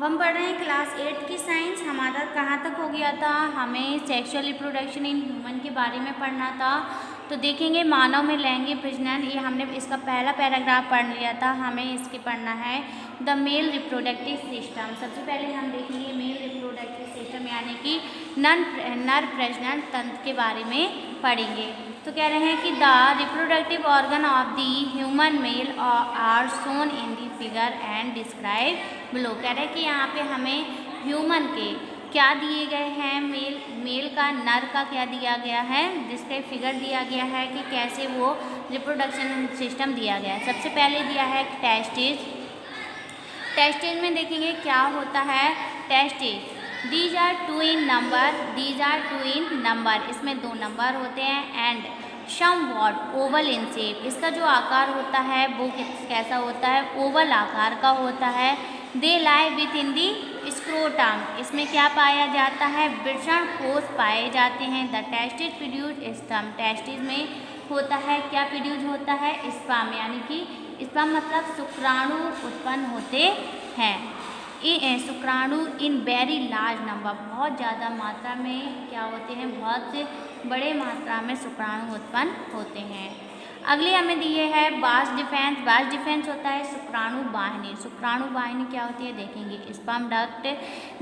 अब हम पढ़ रहे हैं क्लास 8 की साइंस। हमारा कहाँ तक हो गया था? हमें सेक्सुअल रिप्रोडक्शन इन ह्यूमन के बारे में पढ़ना था। तो देखेंगे मानव में लैंगिक प्रजनन, ये हमने इसका पहला पैराग्राफ पढ़ लिया था। हमें इसके पढ़ना है द मेल रिप्रोडक्टिव सिस्टम। सबसे पहले हम देखेंगे मेल रिप्रोडक्टिव सिस्टम यानी कि नर प्रजनन तंत्र के बारे में पढ़ेंगे। तो कह रहे हैं कि the reproductive organ of the human male are shown in the figure and describe below. कह रहे हैं कि यहाँ पे हमें ह्यूमन के क्या दिए गए हैं, मेल का, नर का क्या दिया गया है, जिसका फिगर दिया गया है कि कैसे वो रिप्रोडक्शन सिस्टम दिया गया है। सबसे पहले दिया है टेस्टिस। टेस्टिस में देखेंगे क्या होता है। Testis these are two in number, इसमें 2 नंबर होते हैं। And somewhat oval in shape, इसका जो आकार होता है वो कैसा होता है, ओवल आकार का होता है। दे लाई विथ इन दी स्क्रोटम, इसमें क्या पाया जाता है, वृषण कोष पाए जाते हैं। The testis produce sperm, testis में होता है क्या प्रोड्यूस होता है, स्पर्म, यानी कि स्पर्म मतलब शुक्राणु उत्पन्न होते हैं। शुक्राणु इन वेरी लार्ज नंबर, बहुत ज़्यादा मात्रा में क्या होते हैं, बहुत बड़े मात्रा में शुक्राणु उत्पन्न होते हैं। अगली हमें दिए है बास डिफेंस। बास डिफेंस होता है शुक्राणु वाहिनी। शुक्राणु वाहिनी क्या होती है देखेंगे। Sperm duct,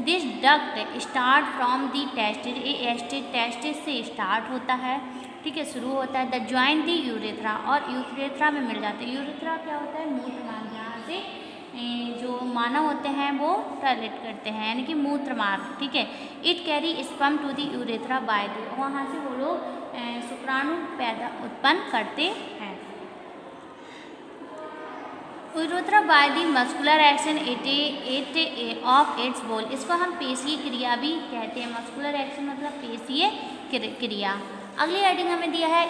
this duct start from the testis, ये टेस्टिस से स्टार्ट होता है, ठीक है, शुरू होता है। द ज्वाइन दी यूरेथ्रा, और यूरेथ्रा में मिल जाते हैं। यूरेथ्रा क्या होता है, मूत्र मार्ग, यहाँ से जो मानव होते हैं वो टॉयलेट करते हैं, यानी कि मूत्र मार्ग, ठीक है। It carry sperm to the urethra by the, वहाँ से वो लोग शुक्राणु उत्पन्न करते हैं। Urethra by the muscular action it of its wall, इसको हम पेशीय क्रिया भी कहते हैं। मस्कुलर एक्शन मतलब पेशीय क्रिया। अगली हेडिंग हमें दिया है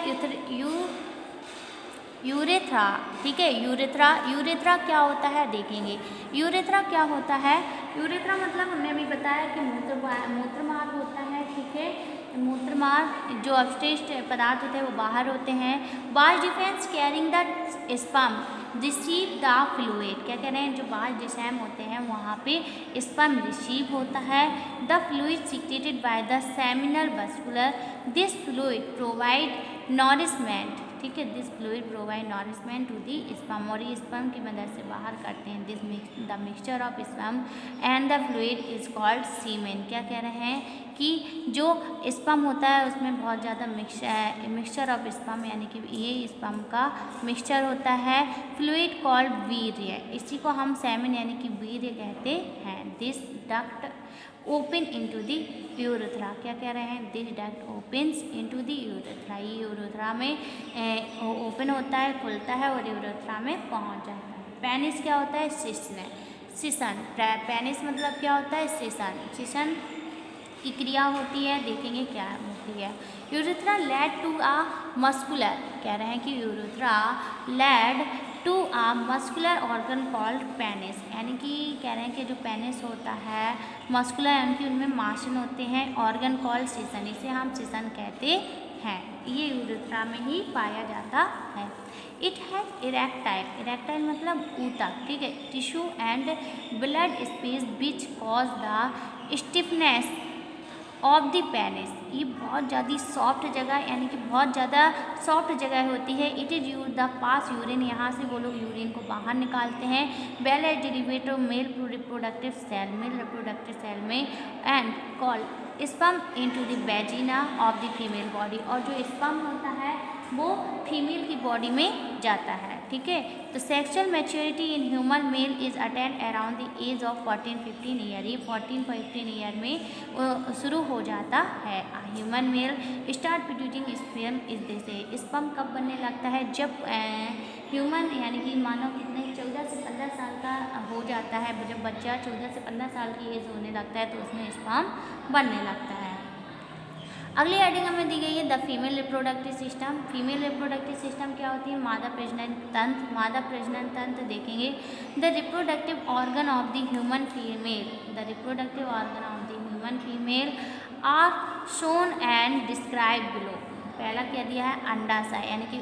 यूरेथ्रा, ठीक है। यूरेथ्रा क्या होता है देखेंगे। यूरेथ्रा क्या होता है, यूरेथ्रा मतलब हमने अभी बताया कि मूत्र मार्ग होता है, ठीक है। मूत्र मार्ग, जो अपशिष्ट पदार्थ होते हैं वो बाहर होते हैं। बास defence carrying the sperm receive the fluid, क्या कह रहे हैं, जो बास डिफेंस होते हैं वहाँ पे स्पर्म रिसीव होता है। The fluid secreted by the seminal muscular, this fluid provide nourishment, ठीक है। This fluid provide nourishment to the sperm, और ये स्पर्म की मदद से बाहर करते हैं। This the mixture of sperm and the fluid is called semen. क्या कह रहे हैं कि जो स्पर्म होता है उसमें बहुत ज़्यादा मिक्सचर ऑफ स्पर्म, यानी कि ये स्पर्म का मिक्सचर होता है। फ्लूइड कॉल्ड वीर्य, इसी को हम सेमेन यानी कि वीर्य कहते हैं। This duct open into the urethra, क्या कह रहे हैं, this duct opens into the urethra, ये यूरेथ्रा में ओपन होता है, खुलता है और यूरेथ्रा में पहुंच जाता है। पेनिस क्या होता है, सिसन, पेनिस मतलब क्या होता है, सिसन की क्रिया होती है, देखेंगे क्या होती है। Urethra led to a muscular, कह रहे हैं कि urethra led to a muscular organ called penis, यानी कि कह रहे हैं कि जो पेनिस होता है मस्कुलर, यानी कि उनमें मांसन होते हैं, ऑर्गन कॉल्ड सिसन, इसे हम सिसन कहते हैं। ये यूरेथ्रा में ही पाया जाता है। इट हैज इरेक्टाइल मतलब ऊतक, ठीक है, tissue and blood space which cause the stiffness of the penis, ये बहुत ज़्यादा सॉफ्ट जगह, यानी कि बहुत ज़्यादा सॉफ्ट जगह होती है। It is use the pass urine, यहाँ से वो लोग यूरिन को बाहर निकालते हैं। Well as derivative male reproductive cell में and call sperm into the vagina of the female body, और जो स्पर्म होता है वो फीमेल की बॉडी में जाता है, ठीक है। तो sexual maturity in human male is attend around the age of 14-15 year, ये 14-15 ईयर में शुरू हो जाता है। Human male start producing sperm is this, स्पर्म कब बनने लगता है, जब ह्यूमन यानी कि मानव कितने 14 से 15 साल का हो जाता है, जब बच्चा 14 से 15 साल की एज होने लगता है तो उसमें स्पर्म बनने लगता है। अगली हेडिंग हमें दी गई है the female reproductive system. Female reproductive system क्या होती है, मादा प्रजनन तंत्र। मादा प्रजनन तंत्र देखेंगे। The reproductive organ of the human female, the reproductive organ of the human female are shown and describe below. पहला क्या दिया है, अंडाशय, यानी कि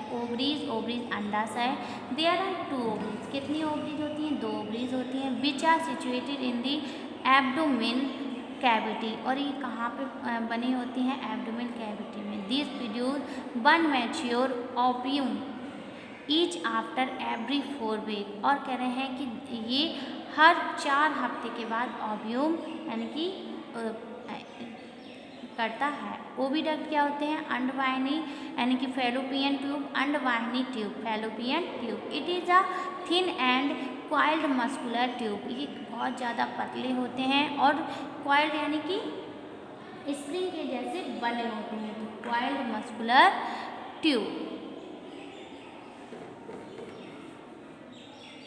ओवरीज अंडाशय। देयर आर 2 ओवरीज, कितनी ओवरीज होती हैं, 2 ओवरीज होती हैं। Which are situated in the abdomen cavity, और ये कहाँ पे बनी होती हैं? एब्डोमेन कैविटी में। This produce one mature ovum each after every 4 week, और कह रहे हैं कि ये हर 4 हफ्ते के बाद ओव्यूम यानी कि करता है। ओविडक्ट क्या होते हैं? अंडवाहिनी यानी कि फैलोपियन ट्यूब, अंडवाहिनी tube, fallopian tube. It is a thin and coiled muscular tube, ये बहुत ज़्यादा पतले होते हैं और क्वाइल्ड यानी कि स्प्रिंग के जैसे बने होते हैं, तो coiled muscular tube.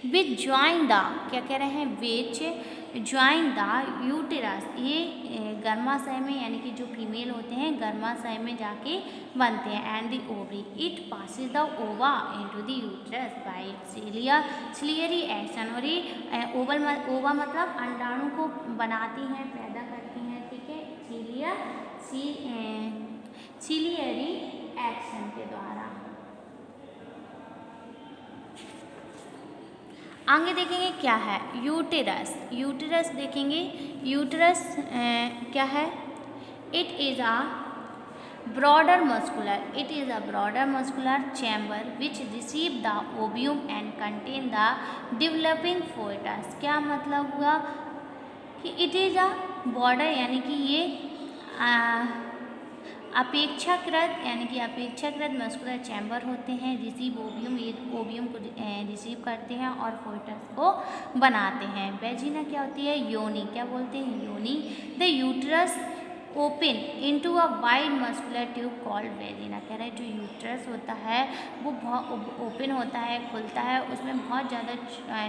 Which join the, क्या कह रहे हैं? विच ज्वाइन द यूटेरस, ये गर्भाशय में यानी कि जो फीमेल होते हैं गर्भाशय में जाके बनते हैं। And the ovary, it passes the ova into the uterus by ciliary action, और ये ओवा मतलब अंडाणु को बनाती हैं, पैदा करती हैं, ठीक है, सिलियरी एक्शन के द्वारा। आगे देखेंगे क्या है यूटेरस। यूटेरस देखेंगे, यूटेरस क्या है? It is a broader muscular chamber which receive the ovum and contain the developing foetus. क्या मतलब हुआ कि इट इज़ अ बॉर्डर यानी कि ये अपेक्षाकृत मस्कुलर चैम्बर होते हैं। रिसीव ओवियम, ये ओवियम को रिसीव करते हैं और फोएटस को बनाते हैं। वेजिना क्या होती है? योनि, क्या बोलते हैं? योनि। The uterus open into a wide muscular tube called vagina, कह रहे हैं जो यूट्रस होता है वो बहुत ओपन होता है, खुलता है, उसमें बहुत ज़्यादा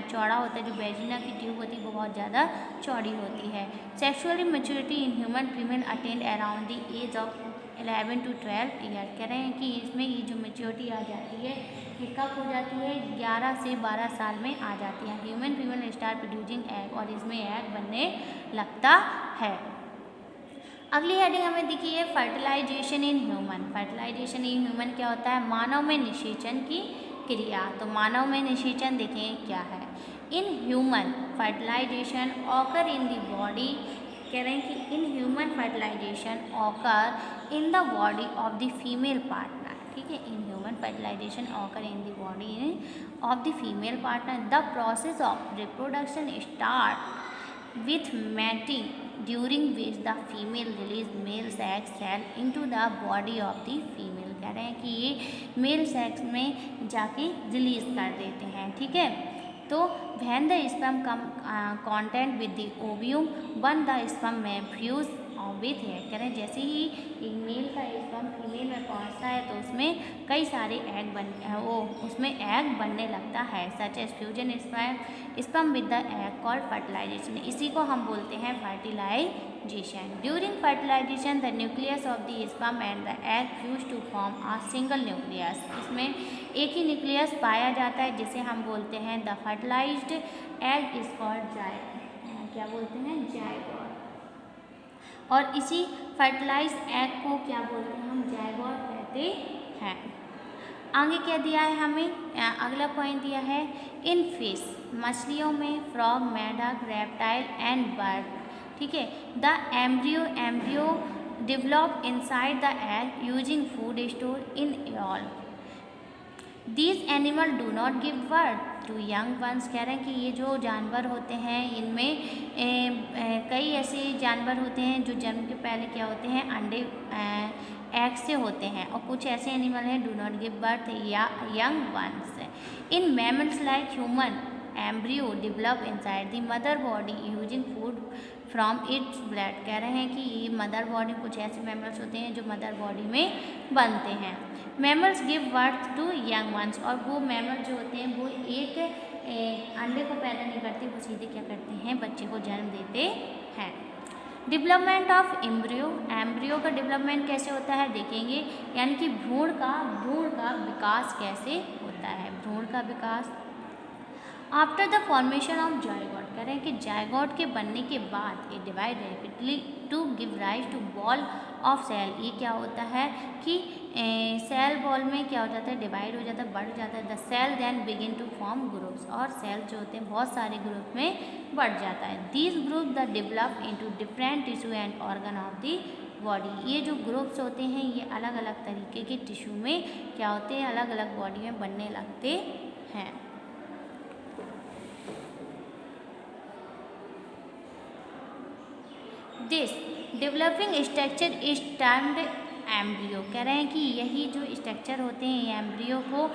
चौड़ा होता है। जो वेजिना की ट्यूब होती है वो बहुत ज़्यादा चौड़ी होती है। Sexually maturity in human female attend around the age of 11 to 12 year, कह रहे हैं कि इसमें ये जो मैच्योरिटी आ जाती है ये कब हो जाती है? 11 से 12 साल में आ जाती है। Human female start producing egg, और इसमें एग बनने लगता है। अगली हेडिंग हमें दिखी है fertilisation in human. Fertilisation in human क्या होता है? मानव में निषेचन की क्रिया। तो मानव में निषेचन देखें क्या है? In human fertilisation occur in the body, कह रहे हैं कि in human fertilisation occur in the body of the female partner, ठीक है, in human fertilisation occur in the body of the female partner. The process of reproduction start with mating during which the female release male sex cell into the body of the female, कह रहे हैं कि ये male sex में जाके release कर देते हैं, ठीक है। तो when the sperm come contact with the ovum, one the sperm may fuse with है, कह रहे हैं जैसे ही एक मेल का स्पर्म फीमेल में पहुंचता है तो उसमें कई सारे एग उसमें एग बनने लगता है। Such as fusion sperm with the egg called fertilisation, इसी को हम बोलते हैं fertilisation. During fertilisation the nucleus of the sperm and the egg fuse to form a single nucleus, इसमें एक ही न्यूक्लियस पाया जाता है जिसे हम बोलते हैं the fertilised egg is called क्या बोलते हैं? जायगोट। और इसी फर्टिलाइज एग को क्या बोलते हैं? हम जायगोट कहते हैं। आगे क्या दिया है हमें? अगला पॉइंट दिया है इन फिश, मछलियों में, फ्रॉग, मेढक, रेप्टाइल एंड बर्ड, ठीक है। The embryo develop inside the egg using food store in all these animal do not give birth to young ones, कह रहे हैं कि ये जो जानवर होते हैं इनमें कई ऐसे जानवर होते हैं जो जन्म के पहले क्या होते हैं? अंडे एग से होते हैं, और कुछ ऐसे एनिमल हैं डू नॉट गिव बर्थ या young ones. In mammals like human embryo develop inside the mother body using food from its blood, कह रहे हैं कि ये मदर बॉडी, कुछ ऐसे मैमल्स होते हैं जो मदर बॉडी में बनते हैं। Mammals give birth to young ones, और वो मैमल जो होते हैं वो एक अंडे को पैदा नहीं करते, वो सीधे क्या करते हैं? बच्चे को जन्म देते हैं। डेवलपमेंट ऑफ एम्ब्रियो, एम्ब्रियो का डेवलपमेंट कैसे होता है देखेंगे, यानी कि भ्रूण का विकास कैसे होता है? भ्रूण का विकास after the formation of zygote, कह रहे हैं कि जायगोट के बनने के बाद ये divide rapidly to give rise to ball of cell. ये क्या होता है कि सेल बॉल में क्या हो जाता है, डिवाइड हो जाता है, बढ़ जाता है। The cell then begin to form groups, और सेल जो होते हैं बहुत सारे ग्रुप में बढ़ जाता है। These group the develop into different tissue and organ of the body. ये जो ग्रुप्स होते हैं ये अलग अलग तरीके के टिश्यू में क्या होते हैं, अलग अलग बॉडी में बनने लगते हैं। This developing structure is termed embryo. कह रहे हैं कि यही जो स्ट्रक्चर होते हैं ये एम्ब्रियो को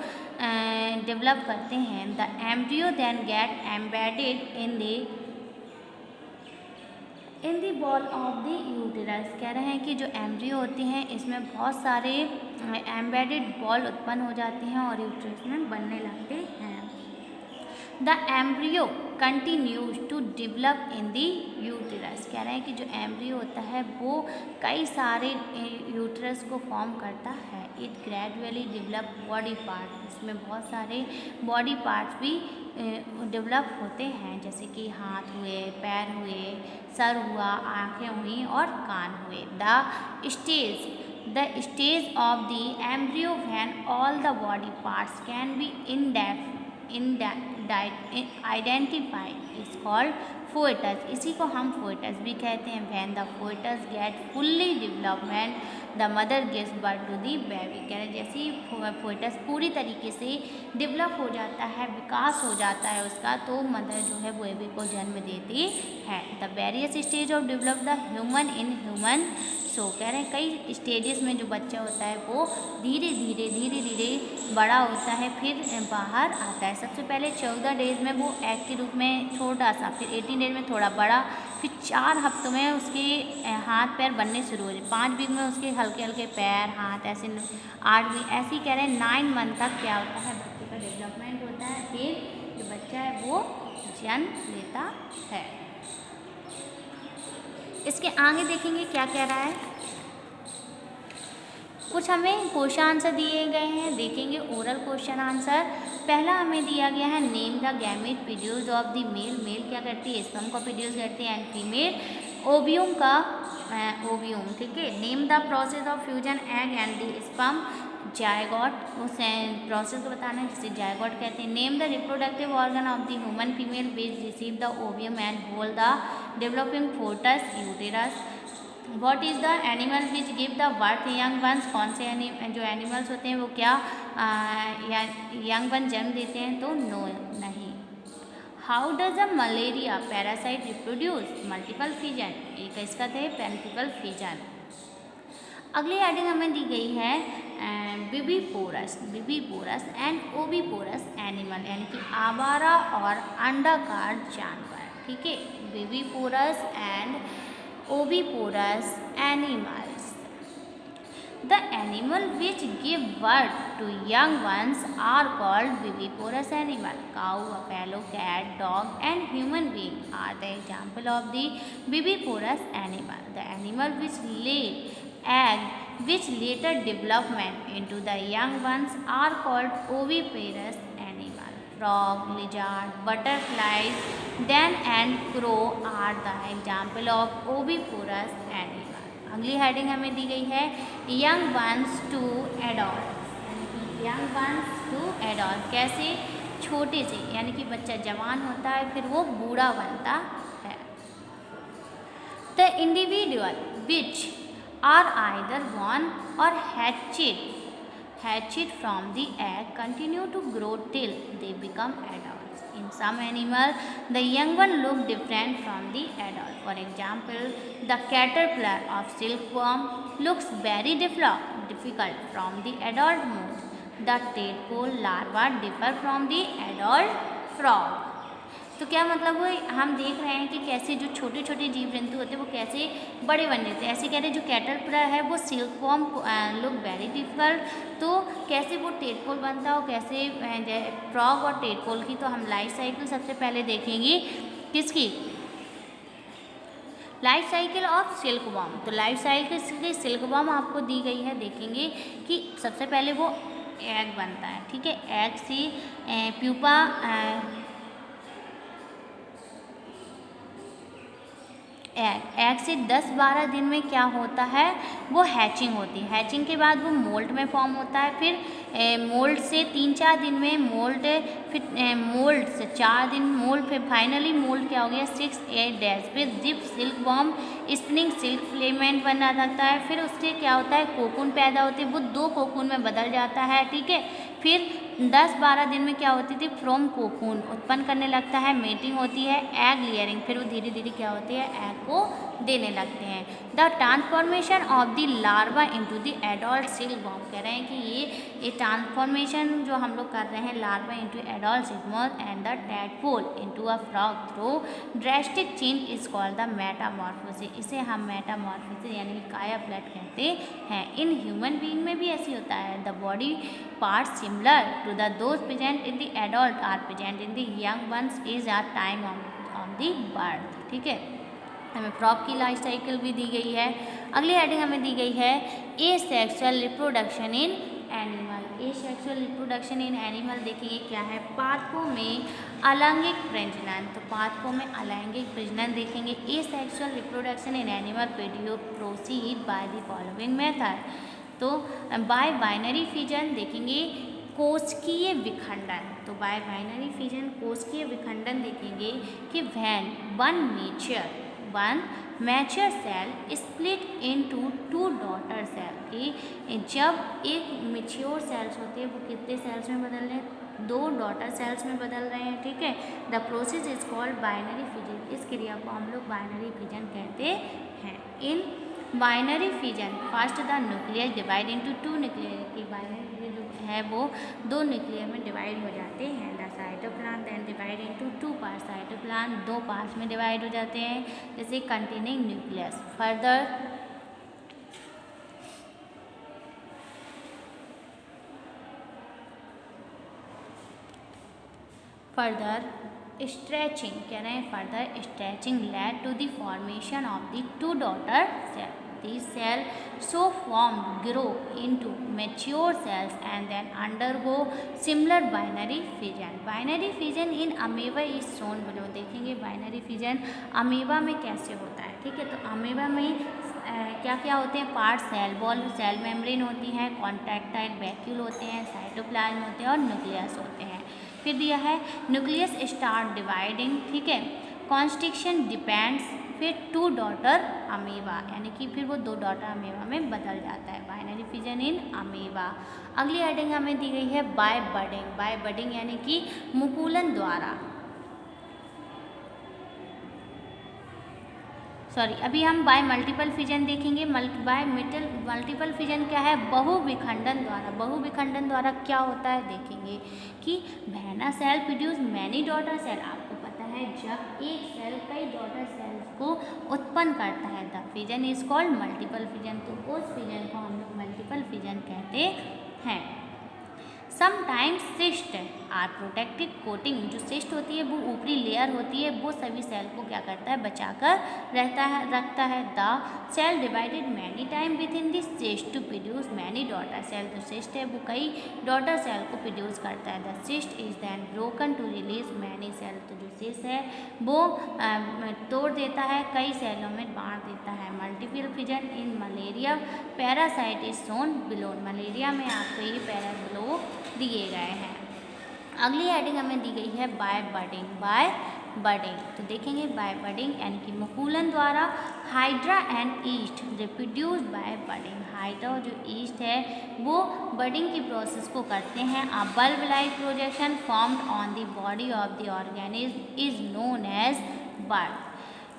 डेवलप करते हैं। The embryo then get embedded in the wall of the uterus. कह रहे हैं कि जो एम्ब्रियो होते हैं इसमें बहुत सारे एम्बेडेड बॉल उत्पन्न हो जाते हैं और यूटेरस में बनने लगते हैं। The embryo continues to develop in the uterus. कह रहे हैं कि जो एम्ब्रियो होता है वो कई सारे यूटेरस को फॉर्म करता है। It gradually develop body part. इसमें बहुत सारे बॉडी पार्ट्स भी डेवलप होते हैं, जैसे कि हाथ हुए, पैर हुए, सर हुआ, आँखें हुई और कान हुए। The stage of the embryo when all the body parts can be identified is called foetus. इसी को हम फोएटस भी कहते हैं। When the foetus get fully development the mother gives birth to the baby. कह रहे जैसे ही फोएटस पूरी तरीके से डेवलप हो जाता है, विकास हो जाता है उसका, तो मदर जो है बेबी को जन्म देती है। The various stage of develop the human in human show. कह रहे हैं कई स्टेजेस में जो बच्चा होता है वो धीरे धीरे बड़ा होता है, फिर बाहर आता है। सबसे पहले 14 डेज में वो एग के रूप में छोटा सा, फिर 18 डेज में थोड़ा बड़ा, फिर 4 हफ्तों में उसके हाथ पैर बनने शुरू हो जाए, 5 वीक में उसके हल्के हल्के पैर हाथ ऐसे, 8 वीक ऐसे ही कह रहे हैं 9 मंथ तक क्या होता है, बच्चे का डेवलपमेंट होता है। फिर जो बच्चा है वो जन्म लेता है। इसके आगे देखेंगे क्या कह रहा है। कुछ हमें क्वेश्चन आंसर दिए गए हैं, देखेंगे ओरल क्वेश्चन आंसर। पहला हमें दिया गया है name the gamete produce of the male. Male क्या करती है, स्पर्म को प्रोड्यूस करती है, एंड फीमेल ओवियम का ओवियम। ठीक है। Name the process of fusion egg and the sperm zygote. उस प्रोसेस को बताना है जिसे जायगोट कहते हैं। Name the reproductive organ of the human female which receive the ovum and hold the developing foetus uterus. What is the animal which give the birth young ones. कौन से जो एनिमल्स होते हैं वो क्या यंग वन जन्म देते हैं, तो नो नहीं। How does a malaria parasite reproduce, multiple fission. एक इसका थे मल्टीपल फिजन। अगली हेडिंग हमें दी गई है विविपोरस एंड ओविपोरस एनिमल, यानी कि आवारा और अंडाकार जानवर। ठीक है। Viviparous and oviporous animals. The animal which give birth to young ones are called viviporous animal. Cow, buffalo, cat, dog and human being are the example of the viviporous animal. The animal which lay egg which later development into the young ones are called oviparous animal. Frog, lizard, butterflies, then and crow are the example of oviporous animal. अगली heading हमें दी गई है young ones to adult, यानी कि young ones to adult. कैसे, छोटे से, यानी कि बच्चा जवान होता है फिर वो बूढ़ा बनता है। The individual which are either born or hatched from the egg continue to grow till they become adults. In some animal, the young one look different from the adult. For example, the caterpillar of silkworm looks very difficult from the adult moth. The tadpole larva differ from the adult frog. तो क्या मतलब हुआ, हम देख रहे हैं कि कैसे जो छोटे छोटे जीव जंतु होते हैं वो कैसे बड़े बन जाते हैं। ऐसे कह रहे हैं जो कैटरपिलर है वो सिल्कवॉर्म लुक वेरी डिफिकल्ट, तो कैसे वो टेडपोल बनता हो, कैसे फ्रॉग और टेडपोल की। तो हम लाइफ साइकिल सबसे पहले देखेंगे किसकी, लाइफ साइकिल ऑफ सिल्कवॉर्म। तो लाइफ साइकिल सिल्कवॉर्म आपको दी गई है, देखेंगे कि सबसे पहले वो एग बनता है। ठीक है। एग से प्यूपा एग से 10-12 दिन में क्या होता है, वो हैचिंग होती है। हैचिंग के बाद वो मोल्ड में फॉर्म होता है। फिर मोल्ड से 3-4 दिन में मोल्ड, फिर मोल्ड से 4 दिन मोल्ड, फिर फाइनली मोल्ड क्या हो गया 6-8 डेज। फिर zip silk worm spinning silk filament बना रहता है। फिर उससे क्या होता है, कोकून पैदा होती है, वो 2 कोकून में बदल जाता है, ठीक है। फिर 10-12 दिन में क्या होती थी, फ्रॉम कोकून उत्पन्न करने लगता है, मेटिंग होती है, एग लेयरिंग, फिर वो धीरे धीरे क्या होती है, एग को देने लगते हैं। The transformation of the larva into the adult silk worm, कह रहे हैं कि ये ट्रांसफॉर्मेशन जो हम लोग कर रहे हैं larva into adult silk worm and the tadpole into a frog through drastic change is called the Metamorphosis. इसे हम मेटामॉर्फोसिस यानी कि कायापलट कहते हैं। इन ह्यूमन बीइंग में भी ऐसी होता है। The body parts similar to the those present in the adult are present in the young ones is a time on the birth, ठीक है। हमें फ्रॉग की लाइफ साइकिल भी दी गई है। अगली हेडिंग हमें दी गई है asexual reproduction in animal. Asexual reproduction in animal देखिए क्या है, पादपों में अलैंगिक प्रजनन। तो पादपों में अलैंगिक प्रजनन देखेंगे। Asexual reproduction in animal proceed by the following method. तो बाय बाइनरी फिजन देखेंगे कोशिकीय विखंडन। तो बाय बाइनरी फिजन कोशिकीय विखंडन देखेंगे कि when one mature cell split into 2 daughter cell, कि जब एक मैच्योर सेल्स होते हैं वो कितने सेल्स में बदल रहे हैं, 2 डॉटर सेल्स में बदल रहे हैं, ठीक है। The process is called binary fission. इस क्रिया को हम लोग बाइनरी फिजन कहते हैं। In binary fission first the nucleus divide into 2 nuclear, की बाइनरी जो है वो 2 न्यूक्लियर में डिवाइड हो जाते हैं। The cytoplasm then divide into 2 parts. Cytoplasm 2 parts में डिवाइड हो जाते हैं, जैसे कंटेनिंग न्यूक्लियस। फर्दर स्ट्रेचिंग, कह रहे हैं further stretching led to the formation of the 2 daughter cell. These cells so formed grow into mature cells and then undergo similar binary fission. Binary fission in amoeba is shown below। देखेंगे binary fission amoeba में कैसे होता है, ठीक है। तो amoeba में क्या क्या होते हैं, part cell wall, cell membrane होती हैं, कॉन्ट्रैक्टाइल वैक्यूल होते हैं, साइटोप्लाज्म होते हैं और न्यूक्लियस होते हैं। फिर दिया है न्यूक्लियस स्टार्ट डिवाइडिंग, ठीक है। कॉन्स्ट्रिक्शन डिपेंड्स, फिर 2 डॉटर अमीबा, यानी कि फिर वो 2 डॉटर अमीबा में बदल जाता है। Binary fission in amoeba. अगली हेडिंग हमें दी गई है बाय बडिंग। बाय बडिंग यानी कि मुकुलन द्वारा, अभी हम बाय मल्टीपल फिजन देखेंगे। बाय मल्टीपल फिजन क्या है, बहुविखंडन द्वारा। बहुविखंडन द्वारा क्या होता है देखेंगे कि when a cell produce many daughter cell. आपको पता है जब एक सेल कई डॉटर सेल्स को उत्पन्न करता है, the fission is called multiple fission. तो उस फिजन को हम लोग मल्टीपल फिजन कहते हैं। Sometimes cyst or protective coating, जो सिस्ट होती है वो ऊपरी लेयर होती है, वो सभी सेल को क्या करता है, बचाकर रखता है। The cell divided many time within this cyst to produce many daughter cell. जो सिस्ट है वो कई डॉटर सेल को प्रोड्यूस करता है। The cyst is then broken to release many cell. तो जो सिस्ट है वो तोड़ देता है, कई सेलों में बांट देता है। Multiple fission in malaria parasite is shown below. Malaria में आपको ये पैरा बिलो दिए गए हैं। अगली हेडिंग हमें दी गई है बाय बडिंग। बाय बडिंग तो देखेंगे बाय बडिंग यानी कि मुकुलन द्वारा। Hydra and yeast reproduce by budding. Hydra जो ईस्ट है वो बडिंग की प्रोसेस को करते हैं। A bulb like projection formed on the body of the organism is known as bud.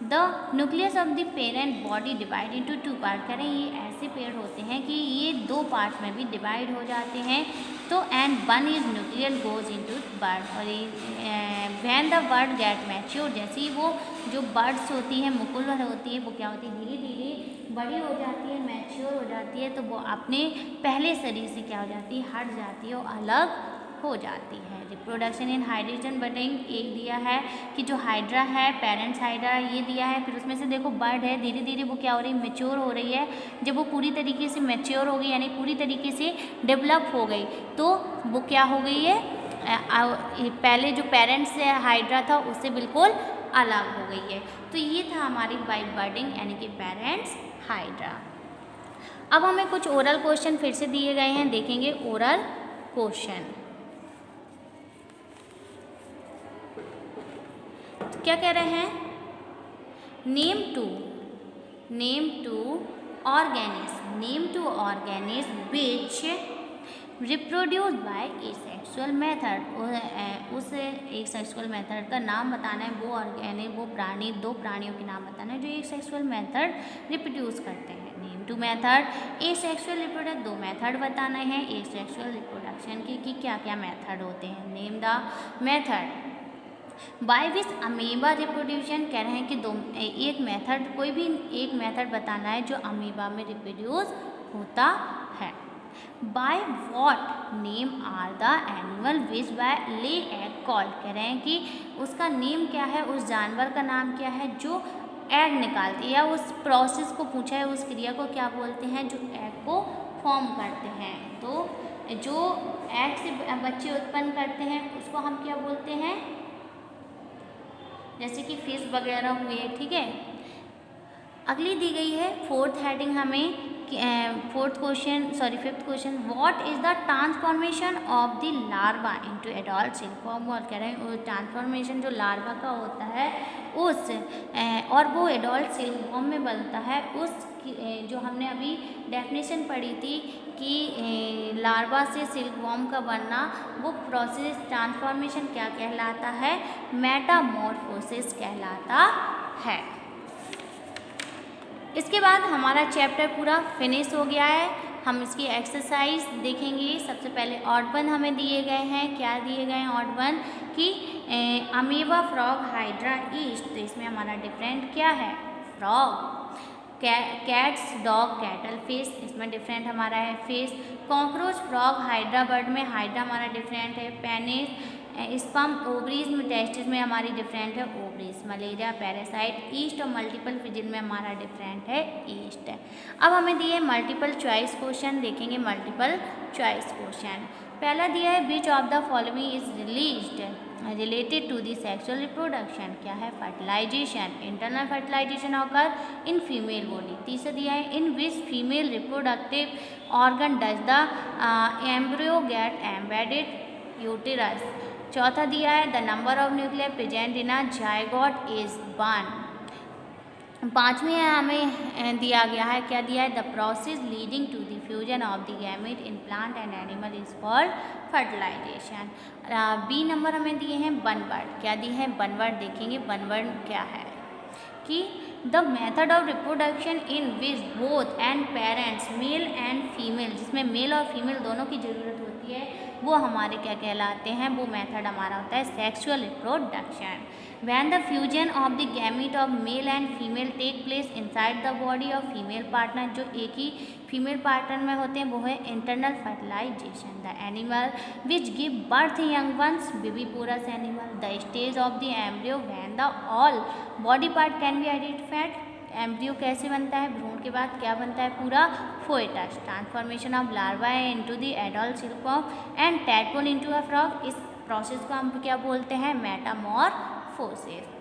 The nucleus of the parent body divide into 2 part. कह रहे हैं ये ऐसे पेड़ होते हैं कि ये 2 पार्ट में भी डिवाइड हो जाते हैं। तो and one is nuclear goes into bird. और when the bird get mature, जैसे ही वो जो बर्ड्स होती है मुकुल होती है वो क्या होती है, धीरे धीरे बड़ी हो जाती है, मैच्योर हो जाती है, तो वो अपने पहले शरीर से क्या हो जाती है, हट जाती है और अलग हो जाती है। रिप्रोडक्शन इन हाइड्रोजन बडिंग एक दिया है कि जो हाइड्रा है, पेरेंट्स हाइड्रा ये दिया है। फिर उसमें से देखो बर्ड है, धीरे धीरे वो क्या हो रही है, मैच्योर हो रही है। जब वो पूरी तरीके से मैच्योर हो गई यानी पूरी तरीके से डेवलप हो गई तो वो क्या हो गई है, पहले जो पेरेंट्स हाइड्रा था उससे बिल्कुल अलग हो गई है। तो ये था हमारी वाइट बर्डिंग यानी कि पेरेंट्स हाइड्रा। अब हमें कुछ ओरल क्वेश्चन फिर से दिए गए हैं, देखेंगे ओरल क्वेश्चन। तो क्या कह रहे हैं, name two organism which reproduce by asexual method. उस एक सेक्सुअल मेथड का नाम बताना है, वो ऑर्गेनिक, वो प्राणी, दो प्राणियों के नाम बताना है जो एक सेक्सुअल मेथड रिप्रोड्यूस करते हैं। Name two method asexual reproduction, दो मेथड बताना है एक सेक्सुअल रिप्रोडक्शन के कि क्या क्या मेथड होते हैं। Name the method by which amoeba reproduction, कह रहे हैं कि एक मेथड, कोई भी एक मेथड बताना है जो अमीबा में रिप्रोड्यूस होता है। By what name are the animal which by lay egg called, कह रहे हैं कि उसका नेम क्या है, उस जानवर का नाम क्या है जो एग निकालती है, या उस प्रोसेस को पूछा है, उस क्रिया को क्या बोलते हैं जो एग को फॉर्म करते हैं। तो जो एग से बच्चे उत्पन्न करते हैं उसको हम क्या बोलते हैं, जैसे कि फिश वगैरह हुए, ठीक है। अगली दी गई है फोर्थ हेडिंग हमें, fifth question, what is the transformation of the larva into adult silkworm. और कह रहे हैं वो ट्रांसफॉर्मेशन जो लार्वा का होता है उस और वो एडल्ट सिल्कवॉर्म में बनता है, उस जो हमने अभी डेफिनेशन पढ़ी थी कि लार्वा से सिल्कवॉर्म का बनना, वो प्रोसेस ट्रांसफॉर्मेशन क्या कहलाता है, मेटामॉर्फोसिस कहलाता है। इसके बाद हमारा चैप्टर पूरा फिनिश हो गया है। हम इसकी एक्सरसाइज देखेंगे। सबसे पहले ऑड वन हमें दिए गए हैं, क्या दिए गए हैं ऑड वन कि अमीबा, फ्रॉग, हाइड्रा, ईस्ट। तो इसमें हमारा डिफरेंट क्या है, frog. Cats, dog, cattle, fish, इसमें डिफरेंट हमारा है fish. Cockroach, frog, hydra bird में, हाइड्रा हमारा डिफरेंट है। पेनिस, स्पर्म, ओवरीज में, टेस्टिस में हमारी डिफरेंट है ओवरीज। मलेरिया, पैरासाइट, ईस्ट और मल्टीपल फिजिन में हमारा डिफरेंट है ईस्ट। अब हमें दिए मल्टीपल चॉइस क्वेश्चन, देखेंगे मल्टीपल चॉइस क्वेश्चन। पहला दिया है which of the following is related to the sexual reproduction, क्या है, fertilisation. Internal fertilisation occur in female body. तीसरा दिया है in which female reproductive organ does the embryo get embedded uterus. चौथा दिया है the number of nuclear present in a zygote is 1। पाँचवीं हमें दिया गया है, क्या दिया है, the process leading to the fusion of the gamete in plant and animal is called fertilisation. B number हमें दिए हैं वन वर्ड, क्या दिए हैं, वन वर्ड। देखेंगे वन वर्ड क्या है कि the method of reproduction in which both and parents male and female, जिसमें मेल और फीमेल दोनों की ज़रूरत होती है, वो हमारे क्या कहलाते हैं, वो मेथड हमारा होता है sexual reproduction. When the fusion of the gamete of male and female take place inside the body of female partner, जो एक ही फीमेल पार्टनर में होते हैं वो है internal fertilisation. The animal which give birth young ones, viviparous animal. The stage of the embryo when the all body part can be identified. Embryo कैसे बनता है, भ्रूण के बाद क्या बनता है, पूरा foetus. Transformation of larva into the adult silkworm and tadpole into a frog, इस प्रोसेस को हम क्या बोलते हैं, मेटामॉर्फोसिस।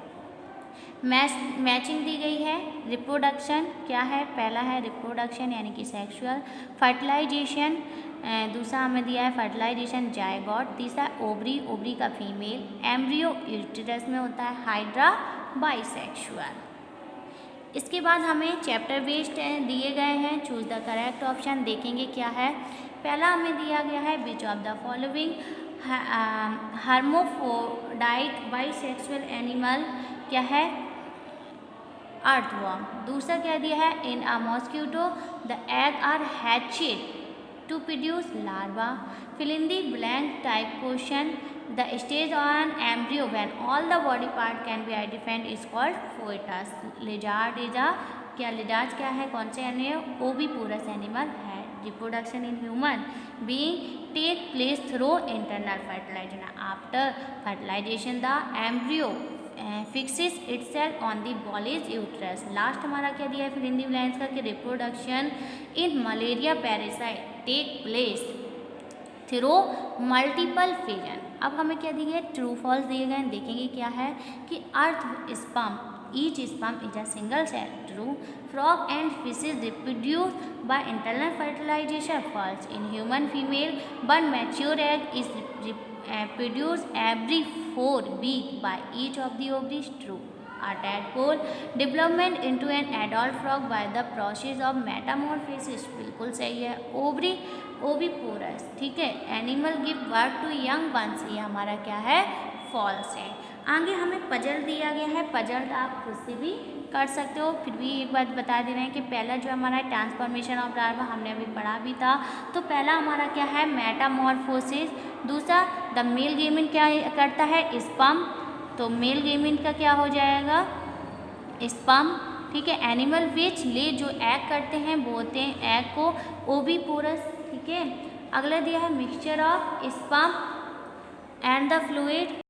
मैचिंग दी गई है। रिप्रोडक्शन क्या है, पहला है रिप्रोडक्शन यानी कि सेक्सुअल। फर्टिलाइजेशन दूसरा हमें दिया है फर्टिलाइजेशन जायगोट। तीसरा ओवरी, ओवरी का फीमेल। एम्ब्रियो यूटेरस में होता है। Hydra bisexual. इसके बाद हमें चैप्टर बेस्ड दिए गए हैं, चूज द करेक्ट ऑप्शन। देखेंगे क्या है, पहला हमें दिया गया है which of the following hermaphrodite bisexual animal, क्या है, अर्थवर्म। दूसरा क्या दिया है, in a mosquito the egg are hatched to produce larva. Fill in the blank type question, the stage on embryo when all the body part can be identified is called foetus. Lizard is a, क्या lizard क्या है, कौन से animal, oviparous animal है। Reproduction in human being take place through internal fertilization. After fertilization the embryo fixes itself on the body's uterus. Last हमारा क्या दिया है फिर हिंदी ब्लैंक्स का कि reproduction in malaria parasite take place through multiple fission. अब हमें क्या दिए गए, ट्रू फॉल्स दिए गए हैं। देखेंगे क्या है कि अर्थ sperm, each sperm is a single cell, true. Frog and fishes reproduce by internal fertilization, false. In human female, one mature egg is produced every 4 weeks by each of the ovaries, true. A tadpole development into an adult frog by the process of metamorphosis, बिल्कुल सही है। Ovary oviparous, ठीक है। Animal give birth to young ones, ये हमारा क्या है, false है। आगे हमें पजल दिया गया है, पजल आप खुद से भी कर सकते हो। फिर भी एक बात बता दे रहे हैं कि पहला जो हमारा है ट्रांसफॉर्मेशन ऑफ लार्वा, हमने अभी पढ़ा भी था। तो पहला हमारा क्या है, मेटामॉर्फोसिस। दूसरा द मेल गेमिन क्या करता है, स्पर्म, तो मेल गेमिन का क्या हो जाएगा, स्पर्म, ठीक है। एनिमल विच ले, जो एग करते हैं बोलते हैं एग को ओविपोरस, ठीक है। अगला दिया है mixture of sperm and the fluid